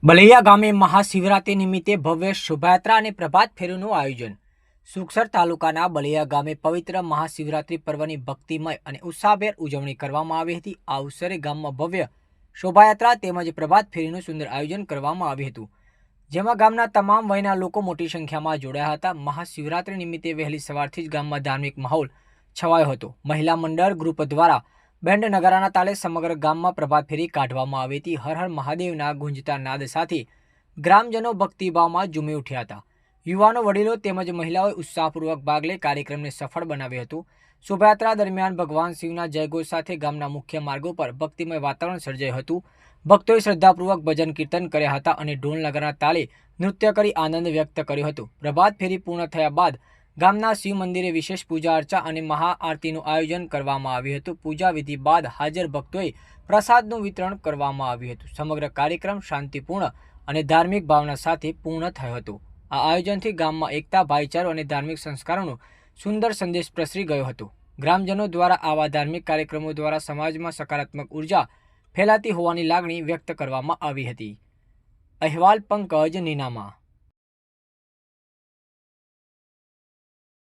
બલૈયા ગામે મહાશિવરાત્રી નિમિત્તે ભવ્ય શોભાયાત્રા અને પ્રભાત ફેરીનું આયોજન। સુખસર તાલુકાના બલૈયા ગામે પવિત્ર મહાશિવરાત્રી પર્વની ભક્તિમય અને ઉત્સાહભેર ઉજવણી કરવામાં આવી હતી। આ અવસરે ગામમાં ભવ્ય શોભાયાત્રા તેમજ પ્રભાત ફેરીનું સુંદર આયોજન કરવામાં આવ્યું હતું, જેમાં ગામના તમામ વયના લોકો મોટી સંખ્યામાં જોડાયા હતા। મહાશિવરાત્રી નિમિત્તે વહેલી સવારથી જ ગામમાં ધાર્મિક માહોલ છવાયો હતો। મહિલા મંડળ ગ્રુપ દ્વારા બેન્ડ નગારાના તાલે સમગ્ર ગામમાં પ્રભાત ફેરી કાઢવામાં આવી હતી। હર હર મહાદેવના ગુંજતા નાદ સાથે ગ્રામજનો ભક્તિભાવમાં ઝૂમી ઉઠ્યા હતા। યુવાનો, વડીલો તેમજ મહિલાઓએ ઉત્સાહપૂર્વક ભાગ લઈ કાર્યક્રમને સફળ બનાવ્યો હતો। શોભાયાત્રા દરમિયાન ભગવાન શિવના જયઘોષ સાથે ગામના મુખ્ય માર્ગો પર ભક્તિમય વાતાવરણ સર્જાયું હતું। ભક્તોએ શ્રદ્ધાપૂર્વક ભજન કીર્તન કર્યા હતા અને ઢોલ નગારાના તાલે નૃત્ય કરી આનંદ વ્યક્ત કર્યો હતો। પ્રભાત ફેરી પૂર્ણ થયા બાદ ગામના શિવ મંદિરે વિશેષ પૂજા અર્ચા અને મહાઆરતીનું આયોજન કરવામાં આવ્યું હતું। પૂજા વિધિ બાદ હાજર ભક્તોએ પ્રસાદનું વિતરણ કરવામાં આવ્યું હતું। સમગ્ર કાર્યક્રમ શાંતિપૂર્ણ અને ધાર્મિક ભાવના સાથે પૂર્ણ થયો હતો। આ આયોજનથી ગામમાં એકતા, ભાઈચારો અને ધાર્મિક સંસ્કારોનો સુંદર સંદેશ પ્રસરી ગયો હતો। ગ્રામજનો દ્વારા આવા ધાર્મિક કાર્યક્રમો દ્વારા સમાજમાં સકારાત્મક ઉર્જા ફેલાતી હોવાની લાગણી વ્યક્ત કરવામાં આવી હતી। અહેવાલ પંકજ નીનામા।